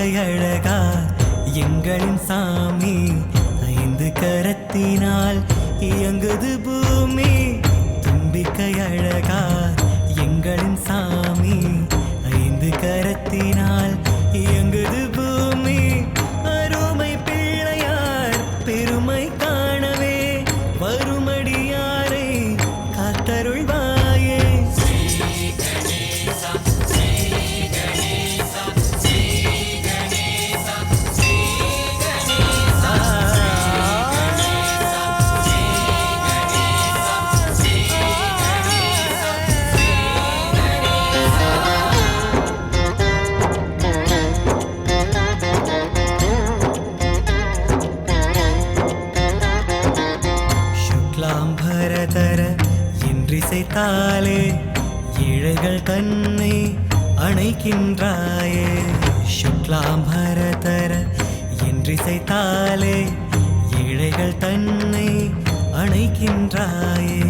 தும்பிக்கை அழகா எங்களின் சாமி, ஐந்து கரத்தினால் இயங்குது பூமி. தும்பிக்கை அழகா எங்களின் சாமி, ஐந்து கரத்தினால் இயங்குது பூமி. அருமை பிள்ளையார் பெருமை காணவே வருமடியாரை காத்தருள்வாயே. சுக்லாம்பரதர என்றிசைத்தாலே ஏழைகள் தன்னை அணைக்கின்றாயே. சுக்லாம்பரதர என்றிசைத்தாலே ஏழைகள் தன்னை அணைக்கின்றாயே.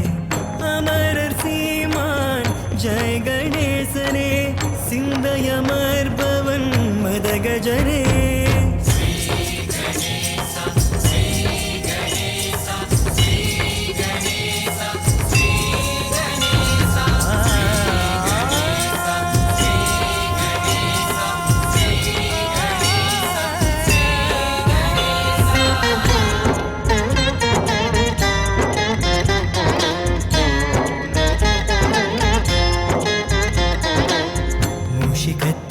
அமரர் சீமான் ஜெய கணேசனே, சிந்தையமர்பவன் மதகஜனே.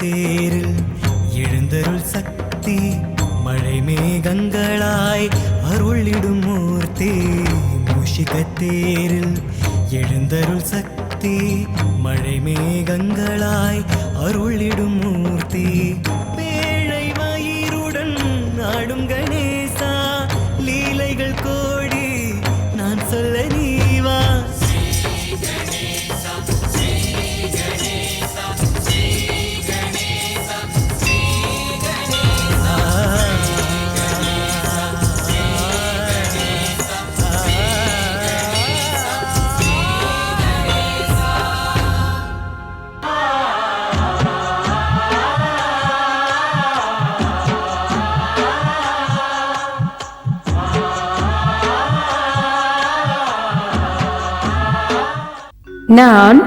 தேரில் எழுந்தருள் சக்தி, மழை மேகங்களாய் அருளிடும் மூர்த்தி. மூஷிகத்தேரில் எழுந்தருள் சக்தி, மழை மேகங்களாய் அருளிடும் மூர்த்தி. பேழை வயிறுடன் ஆடும் கணேசா, லீலைகள் கோடி நான் சொல்ல நீவா. நான்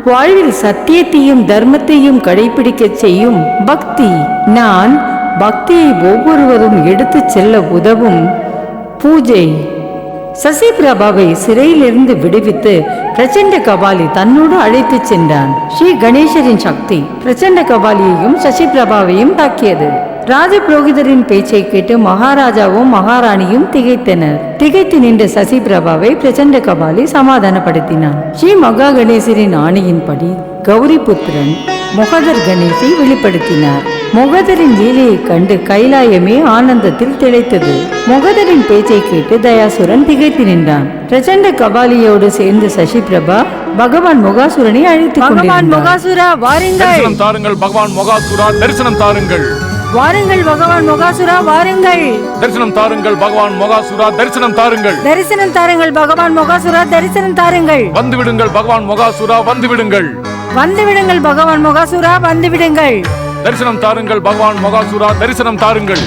வாழ்வில் சத்தியத்தையும் தர்மத்தையும் கடைபிடிக்க செய்யும் பக்தி. நான் பக்தியை ஒவ்வொருவரும் எடுத்துச் செல்ல உதவும் பூஜை. சசிபிரபாவை சிறையிலிருந்து விடுவித்து பிரச்சண்ட கபாலி தன்னோடு அழைத்துச் சென்றான். ஸ்ரீ கணேசரின் சக்தி பிரச்சண்ட கபாலியையும் சசிபிரபாவையும் தாக்கியது. ராஜபுரோகிதரின் பேச்சை கேட்டு மகாராஜாவும் மகாராணியும் திகைத்தனர். திகைத்து நின்ற சசிபிரபாவை பிரச்சண்ட கபாலி சமாதானப்படுத்தினான். ஸ்ரீ மகா கணேசரின் ஆணையின்படி கௌரி புத்திரன் மொகதர் கணேசை வெளிப்படுத்தினார். மொகதரின் லீலையை கண்டு கைலாயமே ஆனந்தத்தில் திளைத்தது. மொகதரின் பேச்சை கேட்டு தயாசுரன் திகைத்து நின்றான். பிரச்சண்ட கபாலியோடு சேர்ந்து சசிபிரபா பகவான் மொகாசுரனை அழைத்துக் கொண்டிருந்தார். மொகாசுரா வாருங்கள், தாருங்கள். பகவான் மொகாசுரா தரிசனம் தாருங்கள். வாருங்கள் பகவான் மொகாசுரா வாருங்கள். தரிசனம் தாருங்கள் பகவான் மொகாசுரா தரிசனம் தாருங்கள். தரிசனம் தாருங்கள் பகவான் மொகாசுரா தரிசனம் தாருங்கள். வந்து விடுங்கள் பகவான் மொகாசுரா வந்து விடுங்கள். வந்து விடுங்கள் பகவான் மொகாசுரா வந்து விடுங்கள். தரிசனம் தாருங்கள் பகவான் மொகாசுரா தரிசனம் தாருங்கள்.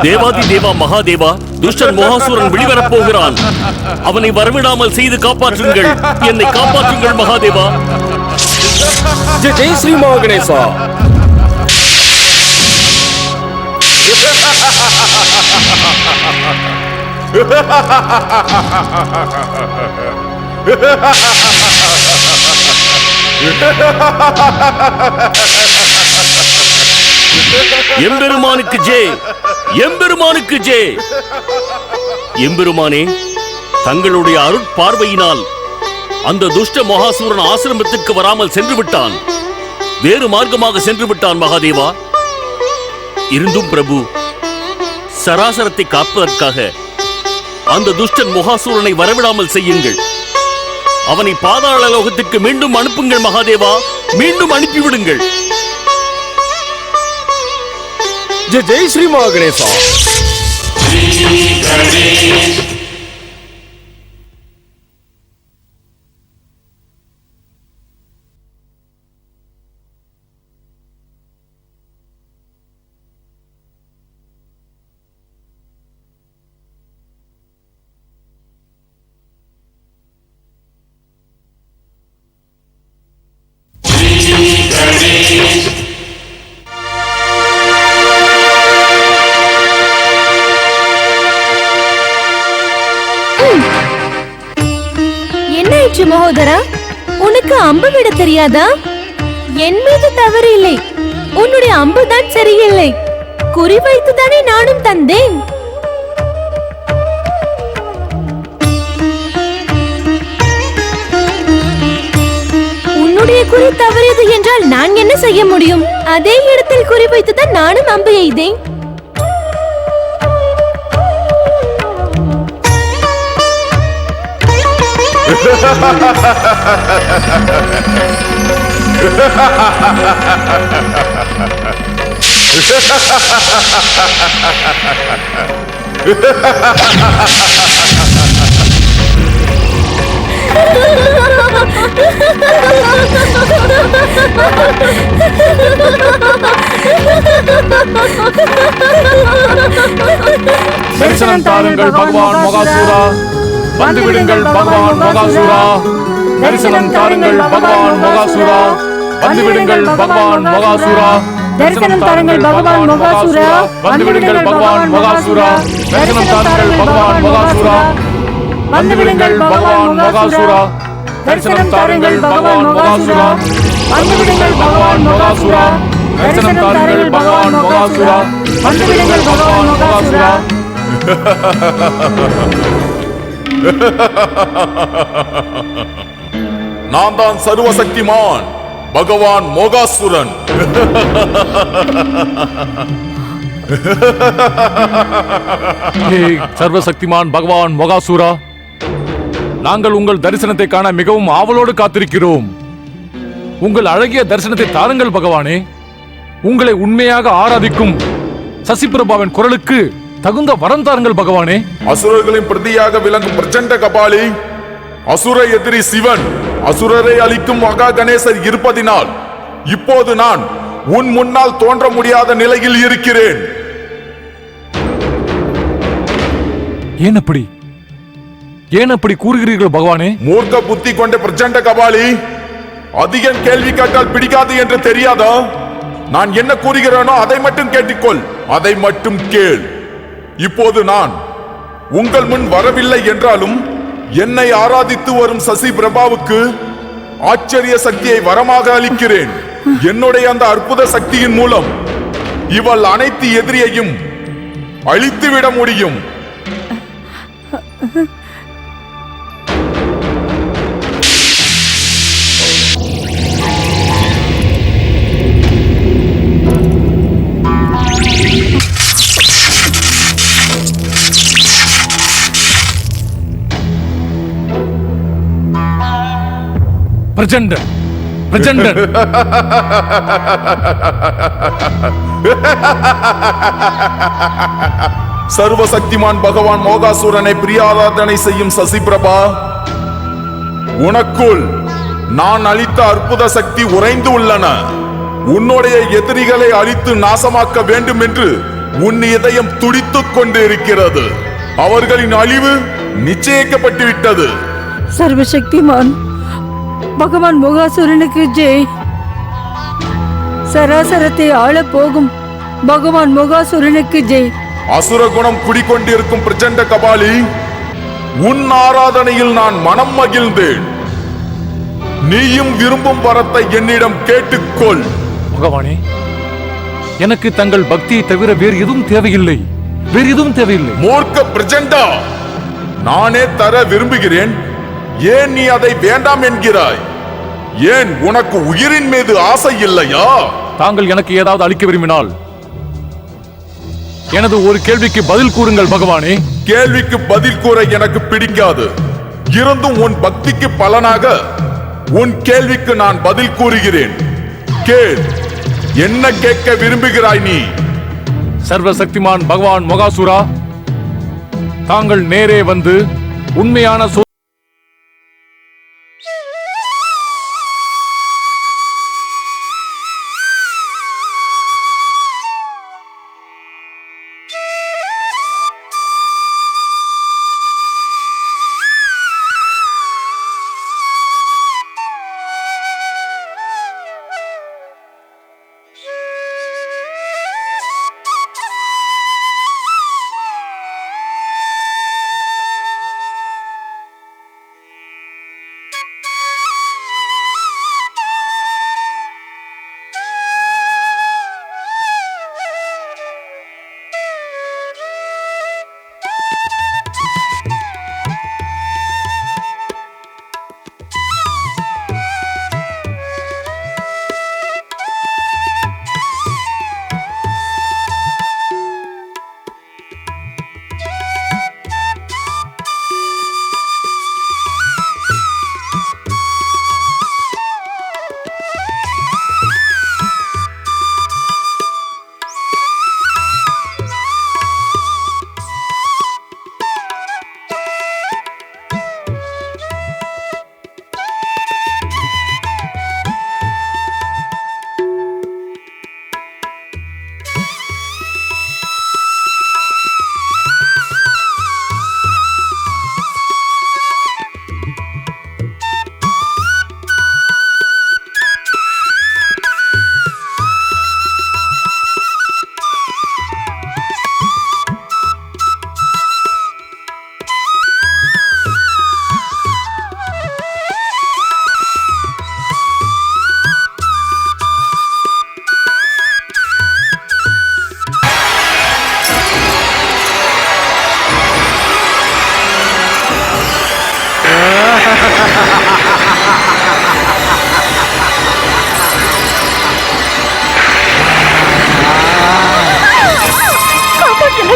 தேவாதி தேவா மகாதேவா, துஷ்டன் மொகாசுரன் வெளிவரப் போகிறான். அவனை வரவிடாமல் செய்து காப்பாற்றுங்கள். என்னை காப்பாற்றுங்கள் மகாதேவா. ஜெய் ஸ்ரீ மகாகணேசா. எம்பெருமானுக்கு ஜெய், எம்பெருமானுக்கு ஜெய். எம்பெருமானே, தங்களுடைய அருட்பார்வையினால் அந்த துஷ்ட மகாசூரன் ஆசிரமத்திற்கு வராமல் சென்று விட்டான். வேறு மார்க்கமாக சென்று விட்டான் மகாதேவா. இருந்தும் பிரபு, சராசரத்தை காப்பதற்காக அந்த துஷ்டன் மகாசூரனை வரவிடாமல் செய்யுங்கள். அவனை பாதாள லோகத்திற்கு மீண்டும் அனுப்புங்கள் மகாதேவா, மீண்டும் அனுப்பிவிடுங்கள். ஜெய் ஸ்ரீ மகாகணேசா. உனக்கு அம்பு விட தெரியாதா? என் மீது தவறு இல்லை, உன்னுடைய அம்புதான் சரியில்லை. குறிவைத்துதானே நானும் தந்தேன். உன்னுடைய குறி தவறியது என்றால் நான் என்ன செய்ய முடியும்? அதே இடத்தில் குறிவைத்துதான் நானும் அம்பு எய்தேன். தரிசனம் தாருங்கள் பகவான் மகாசூரா, வந்துவிடுங்கள் பகவான் மகாசூரா. தரிசனம் தாருங்கள் பகவான் மகாசூரா, வந்துவிடுங்கள் பகவான் மகாசூரா. தரிசனம் தாருங்கள் பகவான் மகாசூரா, வந்துவிடுங்கள் பகவான் மகாசூரா. தரிசனம் தாருங்கள் பகவான் மகாசூரா, வந்துவிடுங்கள் பகவான் மகாசூரா. தரிசனம் தாருங்கள் பகவான் மகாசூரா, வந்துவிடுங்கள் பகவான் மகாசூரா. தரிசனம் தாருங்கள் பகவான் மகாசூரா, வந்துவிடுங்கள் பகவான் மகாசூரா. நான் தான் சர்வசக்திமான் பகவான் மோகாசுரன். சர்வசக்திமான் பகவான் மகாசூரா, நாங்கள் உங்கள் தரிசனத்தை காண மிகவும் ஆவலோடு காத்திருக்கிறோம். உங்கள் அழகிய தரிசனத்தை தாருங்கள் பகவானே. உங்களை உண்மையாக ஆராதிக்கும் சசிபிரபாவின் குரலுக்கு தகுந்த வரம் தாருங்கள் பகவானே. அசுரர்களின் பிரதியாக விளங்கும் பிரச்சண்ட கபாலி, அசுர எதிரி சிவன், அசுரரை அளிக்கும் மகா கணேசர் இருப்பதினால் இப்போது நான் உன் முன்னால் தோன்ற முடியாத நிலையில் இருக்கிறேன். ஏன் அப்படி கூறுகிறீர்கள் பகவானே? மூர்க்க புத்தி கொண்ட பிரச்சண்ட கபாலி, அதிகம் கேள்வி கேட்டால் பிடிக்காது என்று தெரியாதா? நான் என்ன கூறுகிறேனோ அதை மட்டும் கேட்டுக்கொள், அதை மட்டும் கேள். இப்போது நான் உங்கள் முன் வரவில்லை என்றாலும் என்னை ஆராதித்து வரும் சசி பிரபாவுக்கு ஆச்சரிய சக்தியை வரமாக அளிக்கிறேன். என்னுடைய அந்த அற்புத சக்தியின் மூலம் இவள் அனைத்து எதிரியையும் அழித்துவிட முடியும். பிரச்சண்டன், பிரச்சண்டன். சர்வசக்திமான் பகவான் மோகாசுரனை பிரியாராதனை செய்யும் சசிபிரபா, உனக்குள் நான் அளித்த அற்புத சக்தி உறைந்து உள்ளன. உன்னுடைய எதிரிகளை அழித்து நாசமாக்க வேண்டும் என்று உன் இதயம் துடித்துக் கொண்டிருக்கிறது. அவர்களின் அழிவு நிச்சயிக்கப்பட்டு விட்டது. சர்வசக்திமான் பகவான் மோகாசுரனுக்கு ஜெய். சராசரத்தை ஆள போகும் பகவான் மோகாசுரனுக்கு ஜெய். அசுர குணம் குடிக்கொண்டிருக்கும் பிரச்சண்ட கபாலி, உன் ஆராதனையில் நான் மனம் மகிழ்ந்தேன். நீயும் விரும்பும் வரத்தை என்னிடம் கேட்டுக்கொள். பகவானே, எனக்கு தங்கள் பக்தியை தவிர வேறு எதுவும் தேவையில்லை, வேறு எதுவும் தேவையில்லை. மூர்க்க பிரச்சண்டா, நானே தர விரும்புகிறேன், ஏன் நீ அதை வேண்டாம் என்கிறாய்? ஏன் உனக்கு உயிரின் மீது ஆசை இல்லையா? தாங்கள் எனக்கு ஏதாவது அளிக்க விரும்பினால் எனது ஒரு கேள்விக்கு பதில் கூறுங்கள் பகவானே. கேள்விக்கு பதில் கூற எனக்கு பிடிக்காது. இருந்தும் உன் பக்திக்கு பலனாக உன் கேள்விக்கு நான் பதில் கூறுகிறேன். கேள், என்ன கேட்க விரும்புகிறாய் நீ? சர்வசக்திமான் பகவான் மோகாசுரா, தாங்கள் நேரே வந்து உண்மையான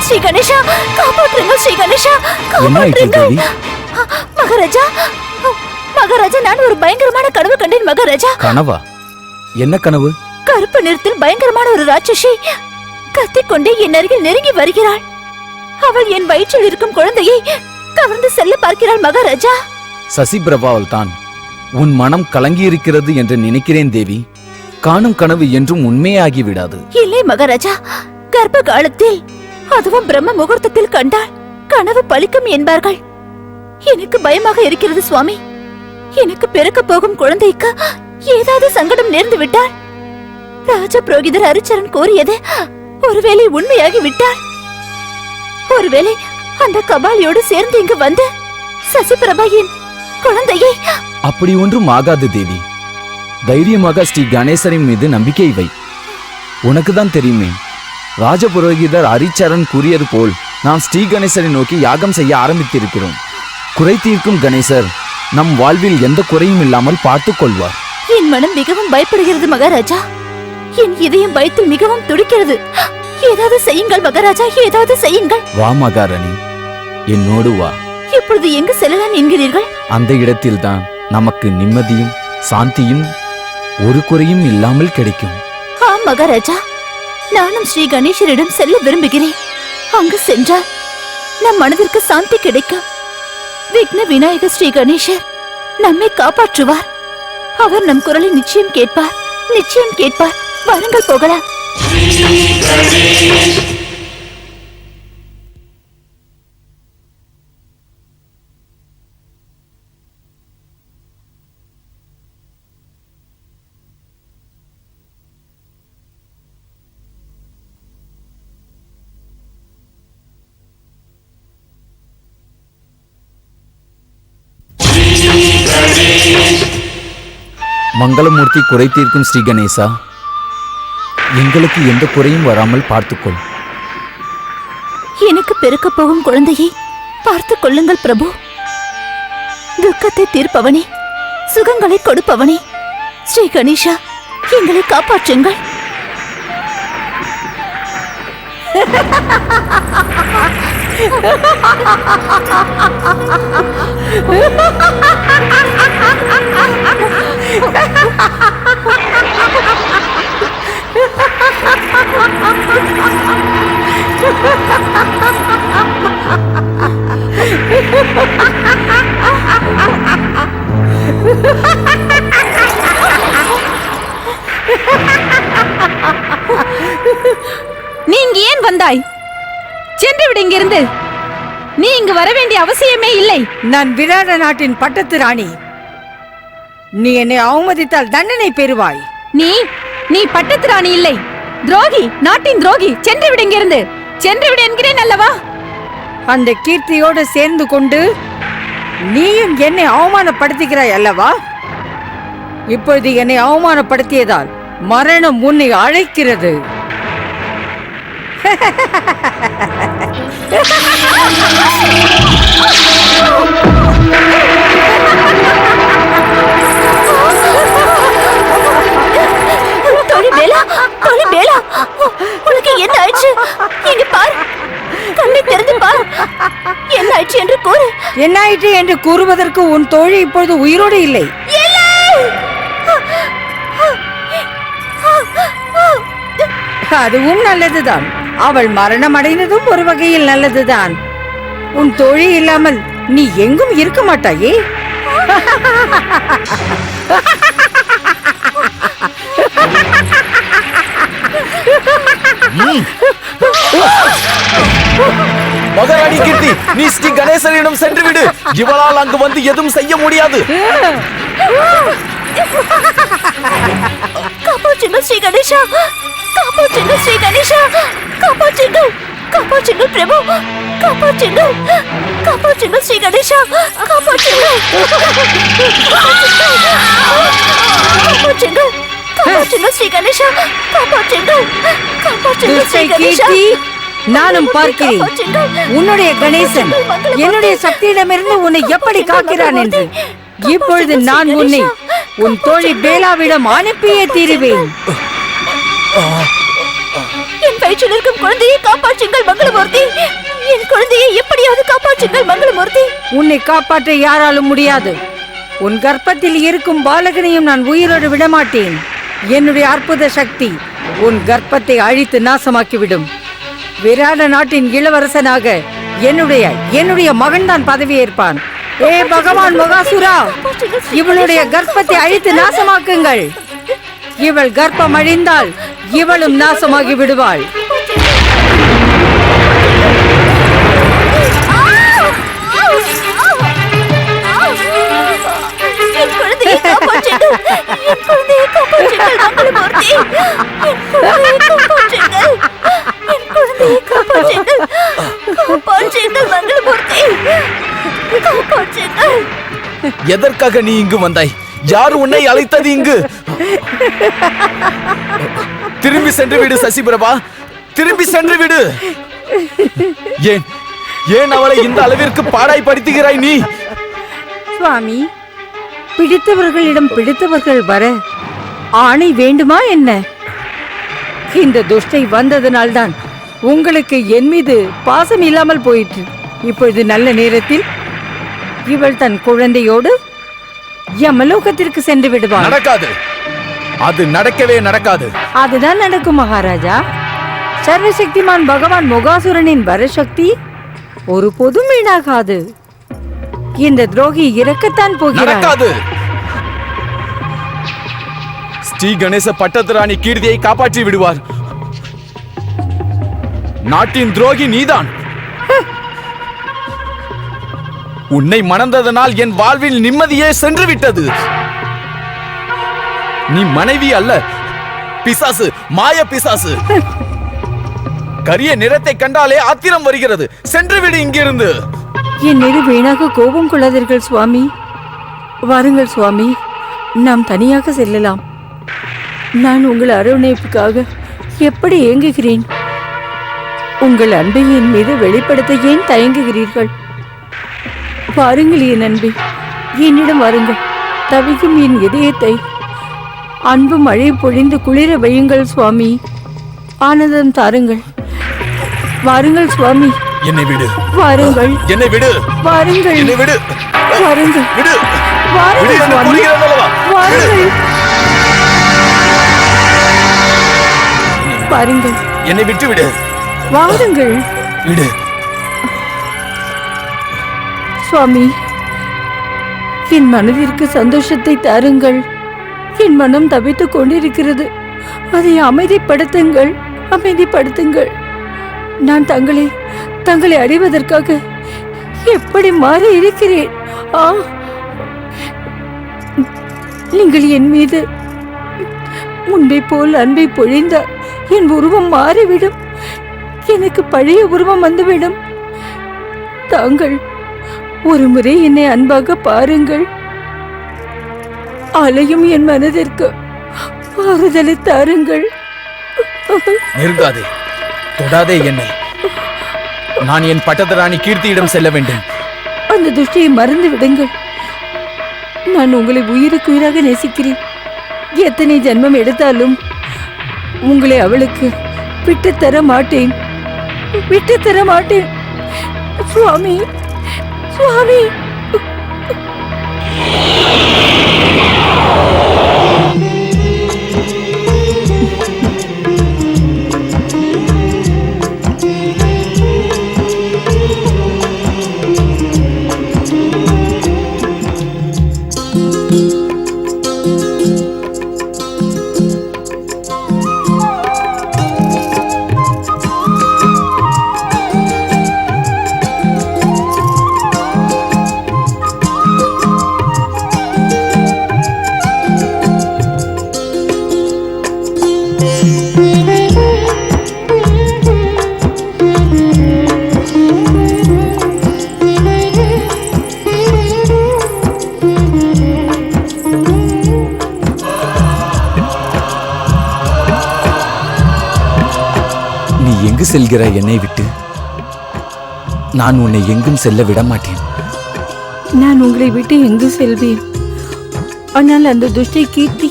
ஸ்ரீ கணேஷா, காப்பாற்றுங்கள் ஸ்ரீ கணேஷா, காப்பாற்றுங்கள். மகாராஜா, மகாராஜா, நான் ஒரு பயங்கரமான கனவு கண்டேன் மகாராஜா. கனவா? என்ன கனவு? கருப்பு நிறத்தில் பயங்கரமான ஒரு ராட்சசி கத்திக்கொண்டே என் அருகில் நெருங்கி வருகிறாள். அவள் என் வயிற்றில் இருக்கும் குழந்தையை கவர்ந்து செல்ல பார்க்கிறாள் மகாராஜா. சசி பிரபாவல் தான். உன் மனம் கலங்கி இருக்கிறது என்று நினைக்கிறேன் தேவி. காணும் கனவு என்றும் உண்மையாகி விடாது. இல்லை மகாராஜா, கர்ப்ப காலத்தில் அதுவும் பிரம்ம முகூர்த்தத்தில் கண்டால் கனவு பலிக்கும் என்பார்கள். எனக்கு பயமாக இருக்கிறது சுவாமி. எனக்கு பிறக்க போகும் குழந்தைக்கு ஏதாவது சங்கடம் நேர்ந்து விட்டால், ராஜ புரோகிதர் ஹரிச்சரன் கோரியது ஒருவேளை உண்மையாகி விட்டால், ஒருவேளை அந்த கபாலியோடு சேர்ந்து இங்கு வந்து சசிபிரபாயின் குழந்தையை... அப்படி ஒன்றும் ஆகாது தேவி. தைரியமாக ஸ்ரீ கணேசரின் மீது நம்பிக்கை வை. உனக்குதான் தெரியுமே, ராஜபுரோகிதர் ஹரிச்சரன் கூறியது போல் நாம் ஸ்ரீ கணேசரை நோக்கி யாகம் செய்ய ஆரம்பித்திருக்கிறோம். குறை தீர்க்கும் கணேசர் நம் வாழ்வில் எந்த குறையும் இல்லாமல் பார்த்துக் கொள்வார். என் மனம் மிகவும் பயப்படுகிறது மகாராஜா. என் இதயம் பயத்தில் மிகவும் துடிக்கிறது. ஏதாவது செய்யுங்கள் மகாராஜா, ஏதாவது செய்யுங்கள். வா மகாராணி, என்னோடு வா. இப்பொழுது எங்கு செல்லலாம் என்கிறீர்கள்? அந்த இடத்தில்தான் நமக்கு நிம்மதியும் சாந்தியும் ஒரு குறையும் இல்லாமல் கிடைக்கும். ஆம் மகாராஜா, நானும் ஸ்ரீ கணேசரிடம் செல்ல விரும்புகிறேன். அங்கு சென்றால் நம் மனதிற்கு சாந்தி கிடைக்கும். விக்ன விநாயகர் ஸ்ரீ கணேசர் நம்மை காப்பாற்றுவார். அவர் நம் குரலை நிச்சயம் கேட்பார், நிச்சயம் கேட்பார். வாருங்கள் போகலாம். மங்களமூர்த்தி குறை தீர்க்கும் ஸ்ரீ கணேசா, எங்களுக்கு எந்த குறையும் வராமல் பார்த்துக்கொள். எனக்கு பிறக்க போகும் குழந்தையை பார்த்துக் கொள்ளுங்கள் பிரபு. துக்கத்தை தீர்ப்பவனே, சுகங்களை கொடுப்பவனே, ஸ்ரீ கணேசா, எங்களை காப்பாற்றுங்கள். நீ இங்கு ஏன் வந்தாய்? சென்று விடு இங்கிருந்து. நீ இங்கு வர வேண்டிய அவசியமே இல்லை. நான் விராட நாட்டின் பட்டத்து ராணி. நீ என்னை அவமதித்தால் தண்டனை பெறுவாய். நீ பட்டத்து ராணி இல்லை, துரோகி, நாட்டின் துரோகி. சென்று விடு இங்கிருந்து. சென்று விடு என்கிறேன் அல்லவா? அந்த கீர்த்தியோடு சேர்ந்து கொண்டு நீயும் என்னை அவமானப்படுத்துகிறாய் அல்லவா? இப்பொழுது என்னை அவமானப்படுத்தியதால் மரணம் உன்னை அழைக்கிறது. உனக்கு என்ன ஆயிடுச்சு? இங்க பார், கண்ணை திறந்து பார். என்ன ஆயிடுச்சு என்று கூறு. என்ன ஆயிற்று என்று கூறுவதற்கு உன் தோழி இப்பொழுது உயிரோடு இல்லை. அதுவும் நல்லதுதான். அவள் மரணம் அடைந்ததும் ஒரு வகையில் நல்லதுதான். உன் தோழி இல்லாமல் நீ எங்கும் இருக்க மாட்டாயே. மகாராணி கீர்த்தி, நீ ஸ்ரீ கணேசரிடம் சென்று விடு. இவளால் அங்கு வந்து எதுவும் செய்ய முடியாது. காப்பாற்றுங்கள் ஸ்ரீ கணேசா, காப்பாற்றுங்கள் ஸ்ரீ கணேசா, காப்பாற்றுங்கள், காப்பாற்றுங்கள் பிரபு, காப்பாற்றுங்கள், காப்பாற்றுங்கள் ஸ்ரீ கணேசா, காப்பாற்றுங்கள், காப்பாற்றுங்கள், காப்பாற்றுங்கள் ஸ்ரீ கணேசா, காப்பாற்றுங்கள், காப்பாற்றுங்கள் ஸ்ரீ கணேசா. நானும் பார்க்கிறேன் உன்னுடைய கணேசன் என்னுடைய சக்தியிடமிருந்து உன்னை எப்படி காக்கிறான் என்று. இப்பொழுது நான் உன்னை உன் தோழி பேலாவிடம் அனுப்பியே தீருவேன். என் வயிற்றில் இருக்கும் குழந்தையை காப்பாற்றுங்கள் மங்களமூர்த்தி. என் குழந்தையை எப்படியாவது காப்பாற்றுங்கள் மங்களமூர்த்தி. உன்னை காப்பாற்ற யாராலும் முடியாது. உன் கர்ப்பத்தில் இருக்கும் பாலகனையும் நான் உயிரோடு விடமாட்டேன். என்னுடைய அற்புத சக்தி உன் கர்ப்பத்தை அழித்து நாசமாக்கிவிடும். விராட நாட்டின் இளவரசனாக என்னுடைய மகன்தான் பதவியேற்பான். ஏ பகவான் மகாசுரா, இவளுடைய கர்ப்பத்தை அழித்து நாசமாக்குங்கள். இவள் கர்ப்பம் அழிந்தால் இவளும் நாசமாகி விடுவாள். என் குழந்தையை காப்பாற்றுங்கள். என் குழந்தையை காப்பாற்றுங்கள் மங்களமூர்த்தி. என் குழந்தையை காப்பாற்றுங்கள். என் குழந்தையை காப்பாற்றுங்கள். காப்பாற்றுங்கள் மங்களமூர்த்தி. காப்பாற்றுங்கள். எதற்காக நீ இங்கு வந்தாய்? யார் உன்னை அழைத்தது இங்கு? திரும்பி சென்று விடு சசிபிரபா, திரும்பி சென்று விடு. ஏன் ஏன் அவளை இந்த அளவிற்கு பாடாய்படுத்துகிறாய் நீ? சுவாமி, பிடித்தவர்களிடம் பிடித்தவர்கள் வர ஆணை வேண்டுமா என்ன? இந்த துஷ்டை வந்ததனால்தான் உங்களுக்கு என் மீது பாசம் இல்லாமல் போயிற்று. இப்பொழுது நல்ல நேரத்தில் இவள் தன் குழந்தையோடு யமலோகத்திற்கு சென்று விடுவாள். நடக்காது, அது நடக்கவே நடக்காது. அதுதான் நடக்கும் மகாராஜா. சர்வசக்திமான் பகவான் மொகாசுரனின் வரசக்தி ஒருபோதும் வீணாகாது. இந்த துரோகி இறக்கத்தான் போகிறார். நடக்காது. ஸ்ரீ கணேச பட்டத்து ராணி கீர்த்தியை காப்பாற்றி விடுவார். நாட்டின் துரோகி நீதான். உன்னை மணந்ததனால் என் வாழ்வில் நிம்மதியே சென்று விட்டது. நீ மனைவி அல்ல, பிசாசு, மாய பிசாசு. கரிய நிறத்தை கண்டாலே ஆத்திரம் வருகிறது. சென்று விடு இங்கிருந்து. என் மீது வீணாக கோபம் கொள்ளாதீர்கள் சுவாமி. வாருங்கள் சுவாமி, நாம் தனியாக செல்லலாம். நான் உங்கள் அரவணைப்புக்காக எப்படி ஏங்குகிறேன். உங்கள் அன்பை என் மீது வெளிப்படுத்த ஏன் தயங்குகிறீர்கள்? வாருங்கள் என் அன்பே, என்னிடம் வாருங்கள். தவிக்கும் என் இதயத்தை அன்பு மழை பொழிந்து குளிர வையுங்கள் சுவாமி. ஆனந்தம் தாருங்கள். வாருங்கள் சுவாமி. என்னை விடு. வாருங்கள். என்னை விடு. வாருங்கள். என்னை விடு. வாருங்கள். விடு. வாருங்கள் சுவாமி. வாருங்கள். வாருங்கள். என்னை விட்டு விடு. வாருங்கள். விடு. சுவாமி, என் மனதிற்கு சந்தோஷத்தை தாருங்கள். என் மனம் தவித்துக் கொண்டிருக்கிறது. அதை அமைதிப்படுத்துங்கள், அமைதிப்படுத்துங்கள். நான் தங்களை அறிவதற்காக எப்படி மாறி இருக்கிறேன். நீங்கள் என் மீது முன்பை போல் அன்பை பொழிந்தால் என் உருவம் மாறிவிடும். எனக்கு பழைய உருவம் வந்துவிடும். தாங்கள் ஒரு முறை என்னை அன்பாக பாருங்கள். அலையும் என் மனதிற்கு ஆறுதலை தாருங்கள். நெருங்காதே, தொடாதே என்னை. நான் என் பட்டத்து ராணி கீர்த்தியிடம் செல்ல வேண்டும். அந்த துஷ்டியை மறந்து விடுங்கள். நான் உங்களை உயிருக்கு உயிராக நேசிக்கிறேன். எத்தனை ஜென்மம் எடுத்தாலும் உங்களை அவளுக்கு விட்டுத்தர மாட்டேன், விட்டுத்தர மாட்டேன். சுவாமி, சுவாமி. எங்கு செல்கிறாய் என்னை விட்டு? நான் உன்னை எங்கும் செல்ல விட மாட்டேன். நான் உங்களை விட்டு எங்கு செல்வேன்? ஆனால் அந்த துஷ்டை கீர்த்தி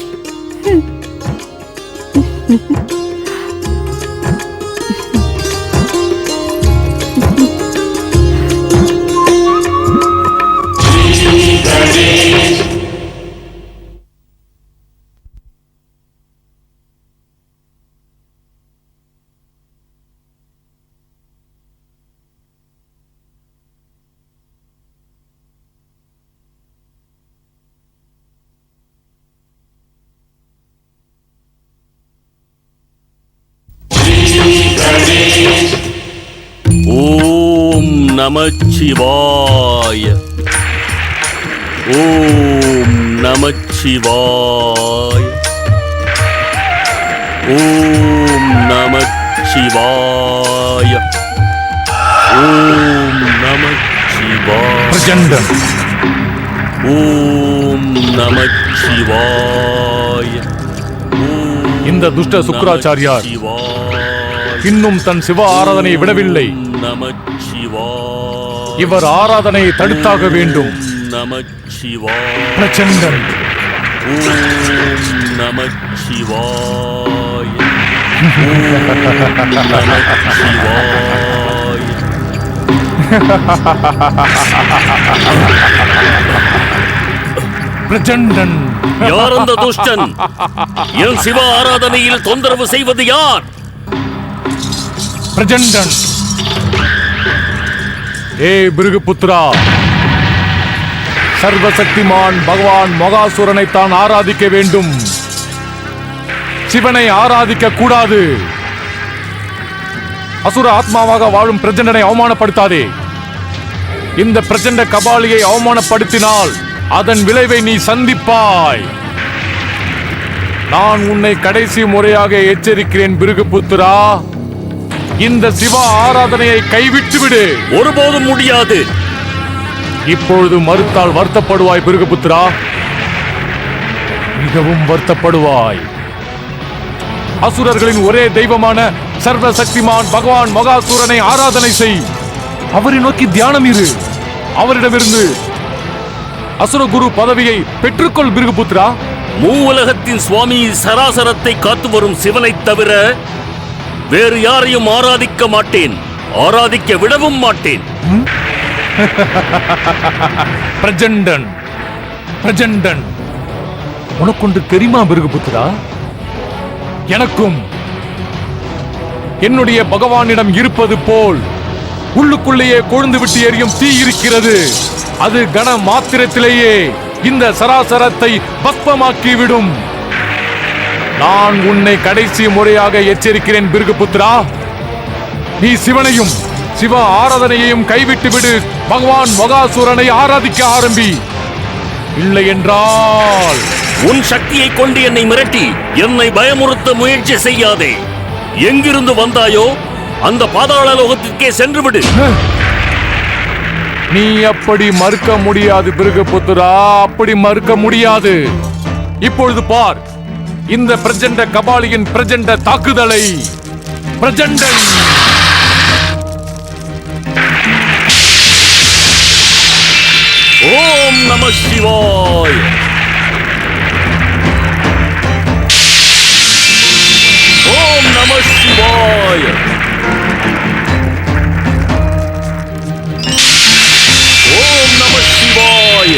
நமச்சிவாய. ஓம் நமச்சிவாய. ஓம் நமச்சிவாய. ஓம் நமச்சிவாய. பிரச்சண்டன், ஓம் நமச்சிவாய. இந்த துஷ்ட சுக்கிராச்சாரியார் இன்னும் தன் சிவ ஆராதனையை விடவில்லை. நமச்சிவாய. இவர் ஆராதனையை தடுத்தாக வேண்டும். நமச்சிவாய. பிரச்சண்டன், ஓம் நமச்சிவாய. பிரச்சண்டன், யார் அந்த துஷ்டன்? என் சிவ ஆராதனையில் தொந்தரவு செய்வது யார்? பிரச்சண்டன், ஏ பிருகுபுத்ரா, சர்வசக்திமான் பகவான் மகாசுரனை தான் ஆராதிக்க வேண்டும். சிவனை ஆராதிக்க கூடாது. அசுர ஆத்மாவாக வாழும் பிரச்சண்டனை அவமானப்படுத்தாதே. இந்த பிரச்சண்ட கபாலியை அவமானப்படுத்தினால் அதன் விளைவை நீ சந்திப்பாய். நான் உன்னை கடைசி முறையாக எச்சரிக்கிறேன் பிருகுபுத்ரா, இந்த சிவ ஆராதனையை கைவிட்டு விடு. ஒருபோதும் முடியாது. இப்பொழுது மறுத்தால் வருத்தப்படுவாய் பிருகுபுத்ரா, மிகவும் வருத்தப்படுவாய். அசுரர்களின் ஒரே தெய்வமான சர்வ சக்திமான் பகவான் மகாசூரனை ஆராதனை செய். அவரை நோக்கி தியானம் இரு. அவரிடமிருந்து அசுரகுரு பதவியை பெற்றுக்கொள் பிருகுபுத்ரா. மூவுலகத்தின் சுவாமி சராசரத்தை காத்து வரும் சிவனை தவிர வேறு யாரையும் ஆராதிக்க மாட்டேன். ஆராதிக்க விடவும் மாட்டேன். பிரச்சண்டன், பிரச்சண்டன், உனக்கொன்று தெரியுமா பிருகுபுத்ரா? எனக்கும் என்னுடைய பகவானிடம் இருப்பது போல் உள்ளுக்குள்ளேயே கொழுந்து விட்டு எரியும் தீ இருக்கிறது. அது கன மாத்திரத்திலேயே இந்த சராசரத்தை பஸ்பமாக்கிவிடும். நான் உன்னை கடைசி முறையாக எச்சரிக்கிறேன் பிருகுபுத்ரா, நீ சிவனையும் சிவ ஆராதனையையும் கைவிட்டு விடு. பகவான் மகாசூரனை ஆராதிக்க ஆரம்பி. இல்லை என்றால் உன் சக்தியை கொண்டு என்னை மிரட்டி என்னை பயமுறுத்த முயற்சி செய்யாதே. எங்கிருந்து வந்தாயோ அந்த பாதாள லோகத்திற்கே சென்று விடு. நீ அப்படி மறுக்க முடியாது பிருகுபுத்ரா, அப்படி மறுக்க முடியாது. இப்பொழுது பார் இந்த பிரச்சண்ட கபாலியின் பிரச்சண்ட தாக்குதலை. பிரச்சண்டன், ஓம் நம சிவாய. ஓம் நம சிவாய. ஓம் நம சிவாய.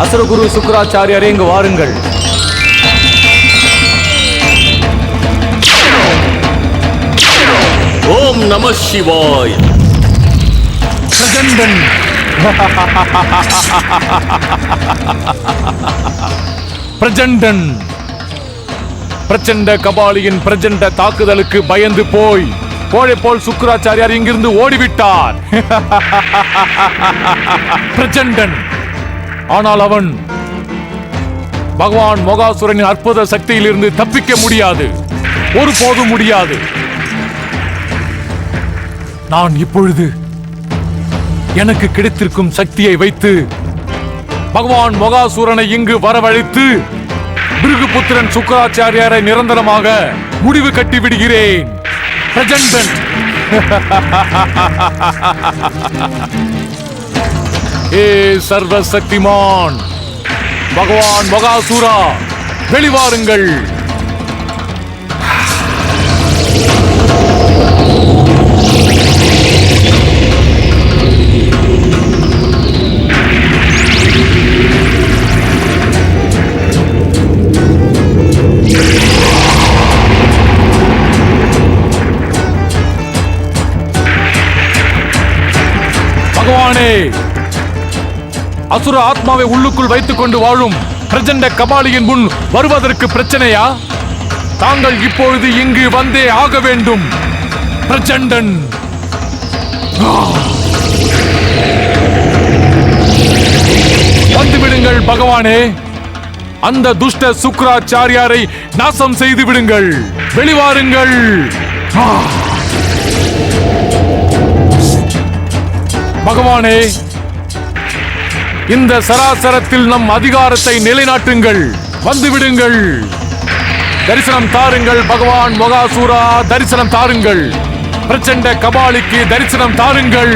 அசுரகுரு சுக்கிராச்சாரியாரே, இங்கு வாருங்கள். ஓம் நம சிவாய. பிரச்சண்டன், பிரச்சண்டன், பிரச்சண்ட கபாலியின் பிரச்சண்ட தாக்குதலுக்கு பயந்து போய் கோழை போல் சுக்கிராச்சாரியார் இங்கிருந்து ஓடிவிட்டார். பிரச்சண்டன், ஆனால் அவன் பகவான் மகாசுரனின் அற்புத சக்தியிலிருந்து தப்பிக்க முடியாது. ஒருபோதும் முடியாது. நான் இப்பொழுது எனக்கு கிடைத்திருக்கும் சக்தியை வைத்து பகவான் மகாசூரனை இங்கு வரவழைத்து பிருகுபுத்திரன் சுக்கிராச்சாரியாரை நிரந்தரமாக முடிவு கட்டி விடுகிறேன். பிரச்சண்டன், ஏ சர்வசக்திமான் பகவான் மகாசூரா, வெளிவாருங்கள். பகவானே, அசுர ஆத்மாவை உள்ளுக்குள் வைத்துக் கொண்டு வாழும் பிரச்சண்ட கபாலியின் முன் வருவதற்கு பிரச்சனையா? தாங்கள் இப்பொழுது இங்கு வந்தே ஆக வேண்டும். பிரச்சண்டன். வந்துவிடுங்கள் பகவானே, அந்த துஷ்ட சுக்ராச்சாரியாரை நாசம் செய்து விடுங்கள். வெளிவாருங்கள். பகவானே, இந்த சராசரத்தில் நம் அதிகாரத்தை நிலைநாட்டுங்கள். வந்துவிடுங்கள். தரிசனம் தாருங்கள் பகவான் மொகாசூரா, தரிசனம் தாருங்கள். பிரச்சண்ட கபாலிக்கு தரிசனம் தாருங்கள்.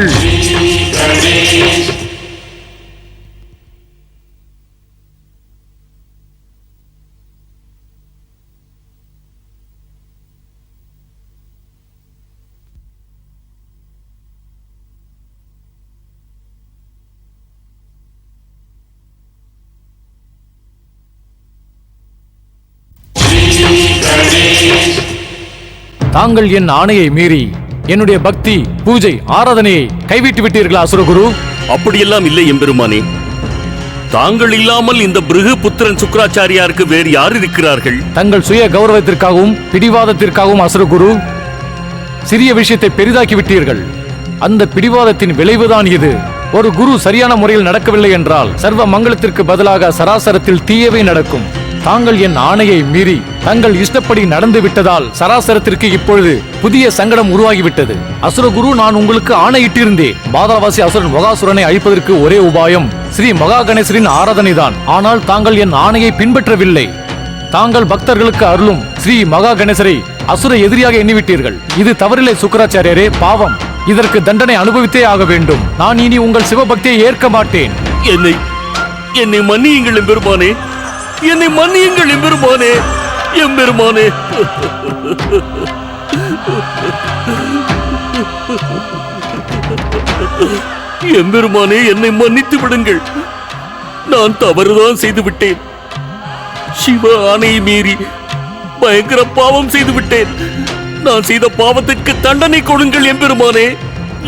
தாங்கள் என் ஆணையை மீறி என்னுடைய பக்தி, பூஜை, ஆராதனையை கைவிட்டு விட்டீர்களா அசுரகுரு? அப்படியெல்லாம் இல்லை எம்பெருமானே. தாங்கள் இல்லாமல் இந்த பிருகு புத்திரன் சுக்ராச்சாரியாருக்கு வேறு யார் இருக்கிறார்கள்? தங்கள் சுய கௌரவத்திற்காகவும் பிடிவாதத்திற்காகவும் அசுரகுரு சிறிய விஷயத்தை பெரிதாக்கி விட்டீர்கள். அந்த பிடிவாதத்தின் விளைவுதான் இது. ஒரு குரு சரியான முறையில் நடக்கவில்லை என்றால் சர்வ மங்களத்திற்கு பதிலாக சராசரத்தில் தீயவை நடக்கும். தாங்கள் என் ஆணையை மீறி தங்கள் இஷ்டப்படி நடந்து விட்டதால் சராசரத்திற்கு இப்பொழுது புதிய சங்கடம் உருவாகிவிட்டது. அசுரகுரு, நான் உங்களுக்கு ஆணையிட்டிருந்தேன். பாதாளவாசி அசுரன் மொகாசுரனை அழிப்பதற்கு ஒரே உபாயம் ஸ்ரீ மகா கணேசரின் ஆராதனை தான். ஆனால் தாங்கள் என் ஆணையை பின்பற்றவில்லை. தாங்கள் பக்தர்களுக்கு அருளும் ஸ்ரீ மகா கணேசரை அசுர எதிரியாக எண்ணிவிட்டீர்கள். இது தவறில்லை சுக்கராச்சாரியரே, பாவம். இதற்கு தண்டனை அனுபவித்தே ஆக வேண்டும். நான் இனி உங்கள் சிவபக்தியை ஏற்க மாட்டேன். என்னை மன்னியுங்கள் எம்பெருமானே, என்னை மன்னியுங்கள் எம்பெருமானே, எம்பெருமானே. எம்பெருமானே, என்னை மன்னித்து விடுங்கள். நான் தவறுதான் செய்து விட்டேன். சிவ ஆணையை மீறி பயங்கர பாவம் செய்து விட்டேன். நான் செய்த பாவத்திற்கு தண்டனை கொடுங்கள் எம்பெருமானே.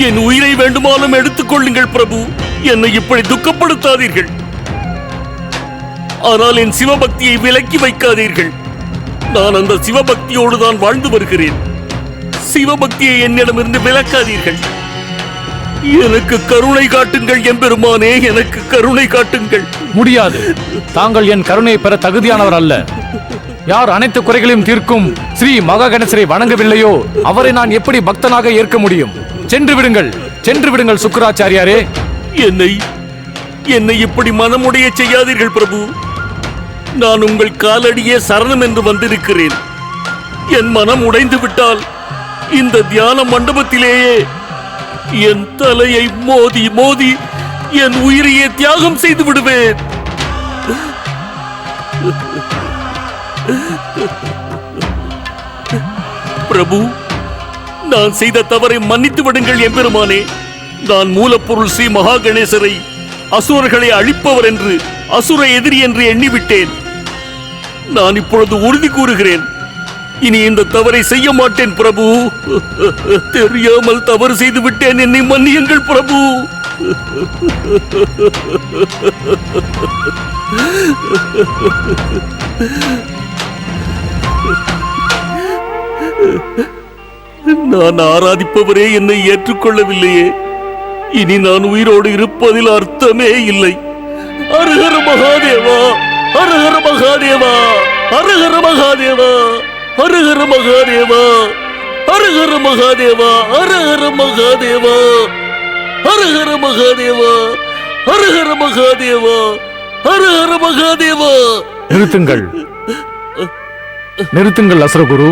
என் உயிரை வேண்டுமானும் எடுத்துக் கொள்ளுங்கள் பிரபு. என்னை இப்படி துக்கப்படுத்தாதீர்கள். ஆனால் என் சிவபக்தியை விலக்கி வைக்காதீர்கள். நான் அந்த சிவபக்தியோடு தான் வாழ்ந்து வருகிறேன். சிவபக்தியை என்னிடமிருந்து விலக்காதீர்கள். எனக்கு கருணை காட்டுங்கள் எம்பெருமானே, எனக்கு கருணை காட்டுங்கள். முடியாது. தாங்கள் என் கருணையை பெற தகுதியானவர் அல்ல. யார் அனைத்து குறைகளையும் தீர்க்கும் ஸ்ரீ மகா கணேசரை வணங்கவில்லையோ அவரை நான் எப்படி பக்தனாக ஏற்க முடியும்? சென்று விடுங்கள், சென்று விடுங்கள் சுக்கராச்சாரியாரே. என்னை இப்படி மனமுடைய செய்யாதீர்கள் பிரபு. நான் உங்கள் காலடியே சரணம் என்று வந்திருக்கிறேன். என் மனம் உடைந்து விட்டால் இந்த தியான மண்டபத்திலேயே என் தலையை மோதி மோதி என் உயிரையே தியாகம் செய்து விடுவேன். பிரபு, நான் செய்த தவறை மன்னித்து விடுங்கள் எம்பெருமானே. நான் மூலப்பொருள் ஸ்ரீ மகா கணேசரை அசுரர்களை அழிப்பவர் என்று, அசுர எதிரி என்று எண்ணிவிட்டேன். நான் இப்பொழுது உறுதி கூறுகிறேன், இனி இந்த தவறை செய்ய மாட்டேன் பிரபு. தெரியாமல் தவறு செய்து விட்டேன், என்னை மன்னியுங்கள் பிரபு. நான் ஆராதிப்பவரே என்னை ஏற்றுக்கொள்ளவில்லையே. இனி நான் உயிரோடு இருப்பதில் அர்த்தமே இல்லை. ஹரஹர மகாதேவா, ஹரஹர மகாதேவா, ஹரஹர மகாதேவா, ஹரஹர மகாதேவா, ஹரஹர மகாதேவா, ஹரஹர மகாதேவா, ஹரஹர மகாதேவா, ஹரஹர மகாதேவா, ஹரஹர மகாதேவா. நிறுத்துங்கள், நிறுத்துங்கள் அசுரகுரு.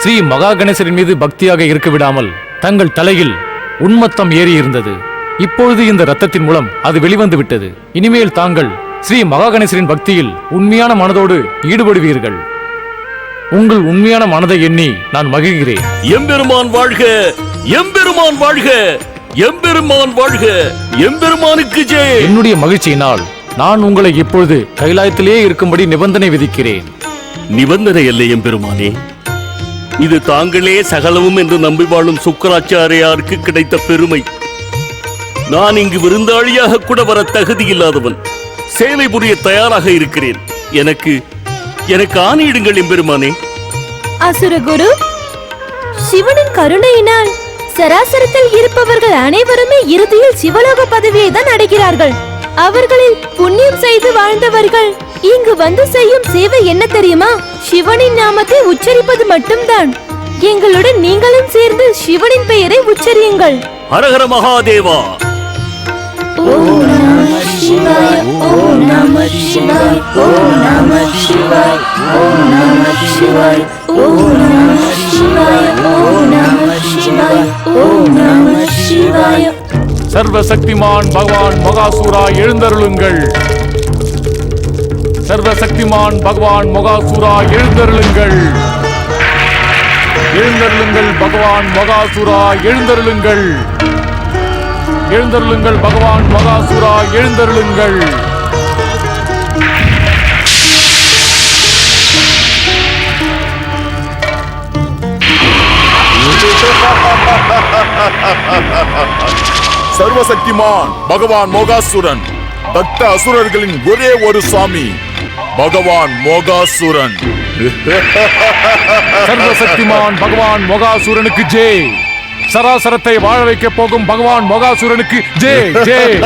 ஸ்ரீ மகா கணேசரின் மீது பக்தியாக இருக்க விடாமல் தங்கள் தலையில் உன்மத்தம் ஏறி இருந்தது. இப்பொழுது இந்த ரத்தத்தின் மூலம் அது வெளிவந்து விட்டது. இனிமேல் தாங்கள் ஸ்ரீ மகா கணேசரின் பக்தியில் உண்மையான மனதோடு ஈடுபடுவீர்கள். உங்கள் உண்மையான மனதை எண்ணி நான் மகிழ்கிறேன். எம்பெருமான் வாழ்க, எம்பெருமான் வாழ்க, எம்பெருமான் வாழ்க, எம்பெருமானுக்கு ஜெய். என்னுடைய மகிழ்ச்சியினால் நான் உங்களை இப்பொழுது கைலாயத்திலே இருக்கும்படி நிபந்தனை விதிக்கிறேன். நிபந்தனை அல்ல எம்பெருமானே, இது தாங்களே சகலமும் என்று நம்பி வாழும் சுக்கராச்சாரியாருக்கு கிடைத்த பெருமை. நான் இங்கு விருந்தாளியாக கூட வர தகுதி இல்லாதவன். சேவை புரிய தயாராக இருக்கிறேன். எனக்கு எனக்கு ஆணையிடுங்கள் எம்பெருமானே. அசுரகுரு, சிவனின் கருணையினால் சராசரத்தில் இருப்பவர்கள் அனைவருமே இறுதியில் சிவலோக பதவியை தான் அடைகிறார்கள். அவர்களில் புண்ணியம் செய்து வாழ்ந்தவர்கள் இங்கு வந்து செய்யும் சேவை என்ன தெரியுமா? சிவனின் நாமத்தை உச்சரிப்பது மட்டும்தான். எங்களுடன் நீங்களும் சேர்ந்து சிவனின் பெயரை உச்சரியுங்கள். ஹரஹர மகாதேவா. ஓம் நம சிவாய, ஓம் நம சிவாய, ஓம் நம சிவாய, ஓம் நம சிவாய, ஓம் நம சிவாய, ஓம் நம சிவாய, ஓம் நம சிவாய. சர்வசக்திமான் பகவான் மகாசூரா எழுந்தருளுங்கள். சர்வசக்திமான் பகவான் மகாசூரா எழுந்தருளுங்கள். எழுந்தருளுங்கள் பகவான் மகாசூரா எழுந்தருளுங்கள். எழுந்தருளுங்கள் பகவான் மகாசூரா எழுந்தருளுங்கள். சர்வசக்திமான் பகவான் மோகாசுரன், பக்த அசுரர்களின் ஒரே ஒரு சுவாமி பகவான் மோகாசுரன். சர்வசக்திமான் பகவான் மோகாசூரனுக்கு ஜெய். சராசரத்தை வாழ வைக்க போகும் பகவான் மோகாசூரனுக்கு ஜெய் ஜெய்.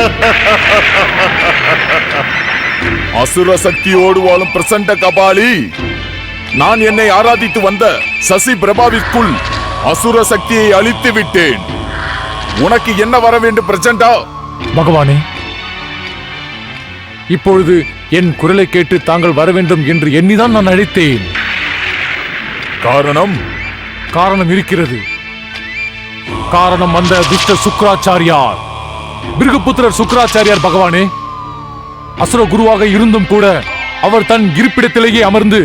அசுர சக்தியோடு வாழும் பிரசண்ட கபாலி, நான் என்னை ஆராதித்து வந்த சசி பிரபாவிற்குள் அசுர சக்தியை அழித்து விட்டேன். உனக்கு என்ன வர வேண்டும் பிரச்சண்டா? பகவானே, இப்பொழுது என் குரலை கேட்டு தாங்கள் வர வேண்டும் என்று எண்ணிதான் நான் அழைத்தேன். காரணம்? காரணம் இருக்கிறது. காரணம் அந்த துஷ்ட சுக்ராச்சாரியார், பிருகுபுத்திரர் சுக்ராச்சாரியார். பகவானே, அசுர குருவாக இருந்தும் கூட அவர் தன் இருப்பிடத்திலேயே அமர்ந்து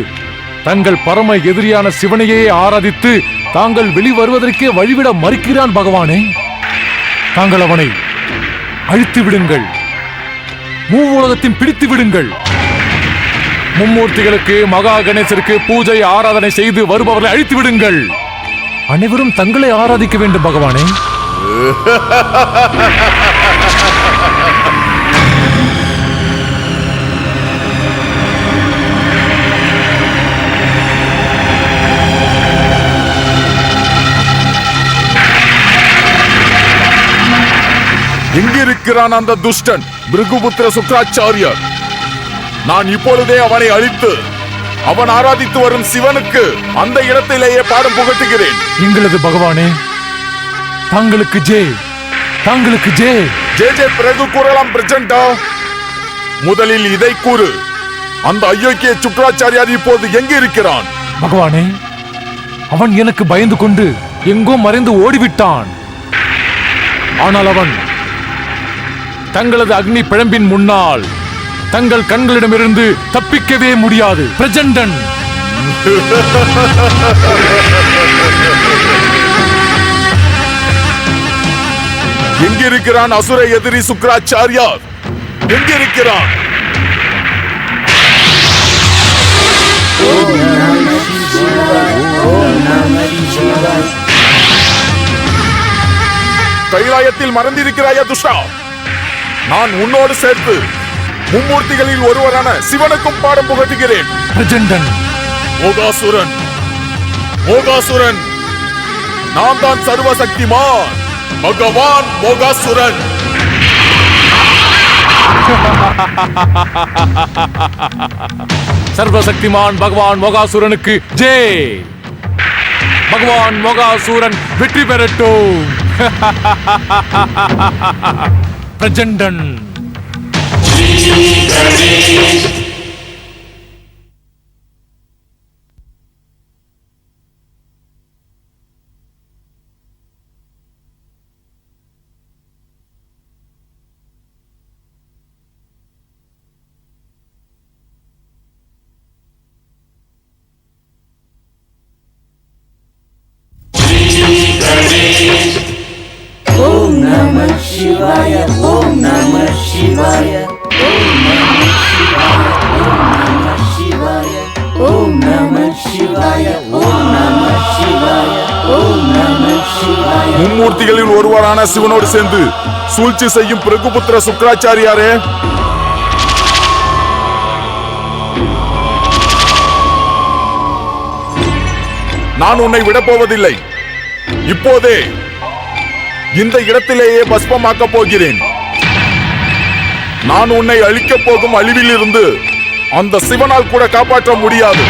தங்கள் பரம எதிரியான சிவனையே ஆராதித்து தாங்கள் வெளிவருவதற்கே வழிவிட மறுக்கிறான். பகவானே, தாங்கள் அவனை அழித்து விடுங்கள். மூவுலகத்தையும் பிடித்து விடுங்கள். மும்மூர்த்திகளுக்கு மகா கணேசருக்கு பூஜை ஆராதனை செய்து வருபவர்களை அழித்து விடுங்கள். அனைவரும் தங்களை ஆராதிக்க வேண்டும். பகவானே, எங்கிருக்கிறான் அந்த துஷ்டன் பிருகுபுத்திர சுக்ராச்சாரியர்? நான் இப்பொழுதே அவனை அழித்து அவன் ஆராதித்து வரும் சிவனுக்கு அந்த இடத்திலேயே பாடம் புகட்டுகிறேன். எங்களது பகவானே, தாங்களுக்கு ஜெய், தாங்களுக்கு ஜெய். ஜெய் ஜெய் பிறகு கூறலாம் பிரச்சண்டா. முதலில் இதை கூறு, அந்த அயோக்கிய சுக்ராச்சாரியார் இப்போது எங்கே இருக்கிறான்? பகவானே, அவன் எனக்கு பயந்து கொண்டு எங்கோ மறைந்து ஓடிவிட்டான். ஆனால் அவன் தங்களது அக்னி பிழம்பின் முன்னால் தங்கள் கண்களிடமிருந்து தப்பிக்கவே முடியாது. பிரச்சண்டன், எங்கிருக்கிறான் அசுர எதிரி சுக்ராச்சாரியார்? எங்கிருக்கிறான்? கைலாயத்தில் மறந்திருக்கிறாயா துஷ்டா? நான் உன்னோடு சேர்த்து மும்மூர்த்திகளில் ஒருவரான சிவனுக்கும் பாடம் புகட்டுகிறேன். பிரச்சண்டன், மோகாசுரன், மோகாசுரன், நான் தான் சர்வசக்திமான் பகவான் மோகாசுரன். சர்வசக்திமான் பகவான் மோகாசூரனுக்கு ஜெய். பகவான் மோகாசூரன் வெற்றி பெறட்டும். பிரச்சண்டன், ஓம் நம சிவாய, ஓம் நம சிவாய, ஓம் நம சிவாய, ஓம் நம சிவாய, ஓம் நம சிவாய, ஓம் நம சிவாய. மும்மூர்த்திகளில் ஒருவரான சிவனோடு சேர்ந்து சூழ்ச்சி செய்யும் பிருகுபுத்திர சுக்ராச்சாரியாரே, நான் உன்னை விடப்போவதில்லை. இப்போதே இந்த இடத்திலேயே பஸ்பமாக்கப் போகிறேன். நான் உன்னை அழிக்கப் போகும் அழிவில் இருந்து அந்த சிவனால் கூட காப்பாற்ற முடியாது.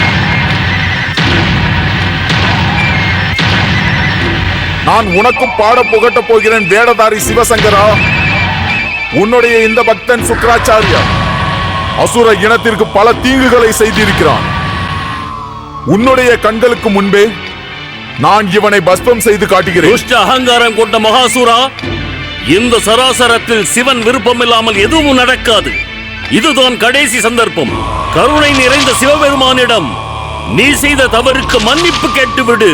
நான் உனக்கும் பாட புகட்ட போகிறேன் வேடதாரி சிவசங்கரா. உன்னுடைய இந்த பக்தன் சுக்கராச்சாரியா அசுர இனத்திற்கு பல தீங்குகளை செய்திருக்கிறான். உன்னுடைய கண்களுக்கு முன்பே நான் இவனை பஸ்பம் செய்து காட்டுகிறேன். துஷ்ட அகங்காரம் கொண்ட மகாசூரா, இந்த சராசரத்தில் சிவன் விருப்பமில்லாமல் எதுவும் நடக்காது. இதுதான் கடைசி சந்தர்ப்பம். கருணை நிறைந்த சிவபெருமானிடம் நீ செய்த தவறுக்கு மன்னிப்பு கேட்டுவிடு.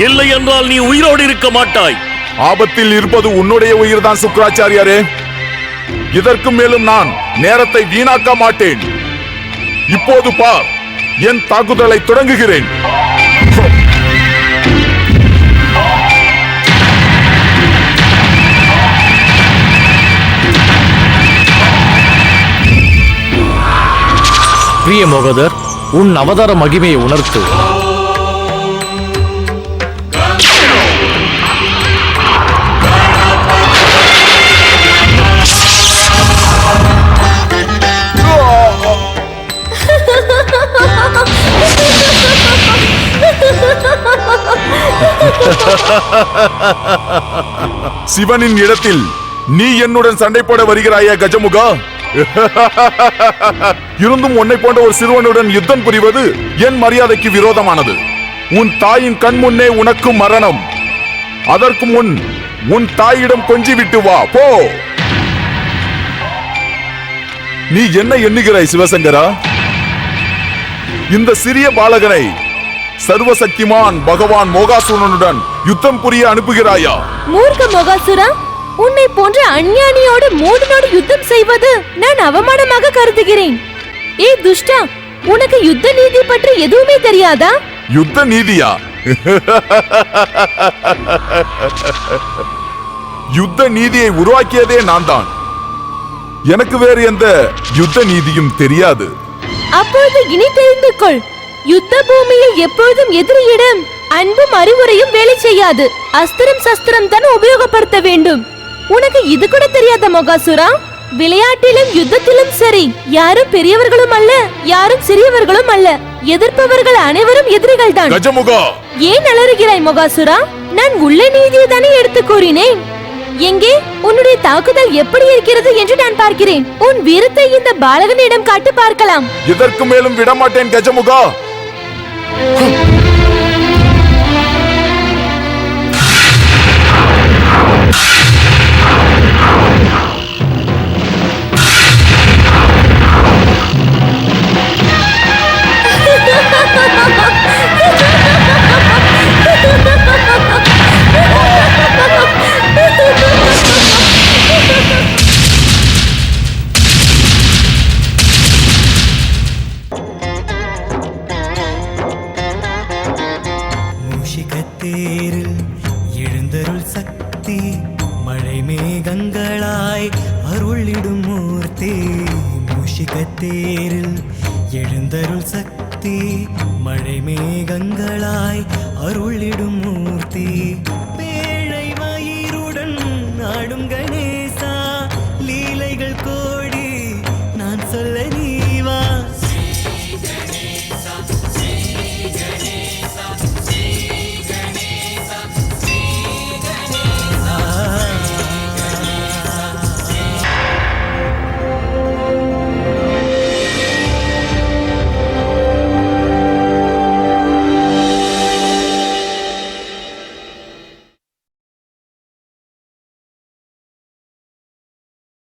இல்லை என்றால் நீ உயிரோடு இருக்க மாட்டாய். ஆபத்தில் இருப்பது உன்னுடைய உயிர்தான் சுக்கராச்சாரியாரே. இதற்கு மேலும் நான் நேரத்தை வீணாக்க மாட்டேன். இப்போது பார், என் தாக்குதலை தொடங்குகிறேன். பிரிய மோகதர், உன் அவதார மகிமையை உணர்த்து. சிவனின் இடத்தில் நீ என்னுடன் சண்டை போட வருகிறாயா கஜமுகா? இருந்தும் உன்னை போன்ற ஒரு சிறுவனுடன் யுத்தம் புரிவது என் மரியாதைக்கு விரோதமானது. உன் தாயின் கண் முன்னே உனக்கு மரணம். அதற்கு முன் உன் தாயிடம் கொஞ்சி விட்டு வா, போ. நீ என்ன எண்ணுகிறாய் சிவசங்கரா? இந்த சிறிய பாலகனை சர்வசக்திமான் பகவான் மோகாசுரனுடன் யுத்தம் புரிய அனுப்புகிறாயா? மூர்க்க மோகாசுரா, உன்னை போன்ற அஞ்ஞானியோடு மூடனோடு யுத்தம் செய்வது நான் அவமானமாக கருதுகிறேன். ஏ துஷ்டா, உனக்கு யுத்த நீதி பற்றி எதுவுமே தெரியாதா? யுத்த நீதியா? யுத்த நீதியை உருவாக்கியதே நான் தான். எனக்கு வேறு எந்த யுத்த நீதியும் தெரியாது. அப்பொழுது இனி தெரிந்து கொள், யுத்த பூமியில் எப்பொழுதும் எதிரியிடம் அன்பும் அறிவுரையும் வேலை செய்யாது. அஸ்திரம் சஸ்திரம் தான் உபயோகப்படுத்த வேண்டும். உனக்கு இது கூட தெரியாத மோகாசுரா? விளையாட்டிலும் யுத்தத்திலும் சரி, யாரும் பெரியவர்களும் அல்ல, யாரும் சிறியவர்களும் அல்ல. எதிர்ப்பவர்கள் அனைவரும் எதிரிகள் தான். கஜமுகா, ஏன் அலறுகிறாய் மோகாசுரா? நான் உள்ள நீதியை தானே எடுத்து கூறினேன். எங்கே உன்னுடைய தாக்குதல் எப்படி இருக்கிறது என்று நான் பார்க்கிறேன். உன் வீரத்தை இந்த பாலகனிடம் காட்டு பார்க்கலாம். இதற்கு மேலும் விடமாட்டேன் கஜமுகா. மூஷிகத்தேரில் எழுந்தருள் சக்தி, மழை மேகங்களாய் அருளிடும் மூர்த்தி. மூஷிகத்தேரில் எழுந்தருள் சக்தி, மழை மேகங்களாய் அருளிடும் மூர்த்தி. பேழை மயிருடன் ஆடும் கணே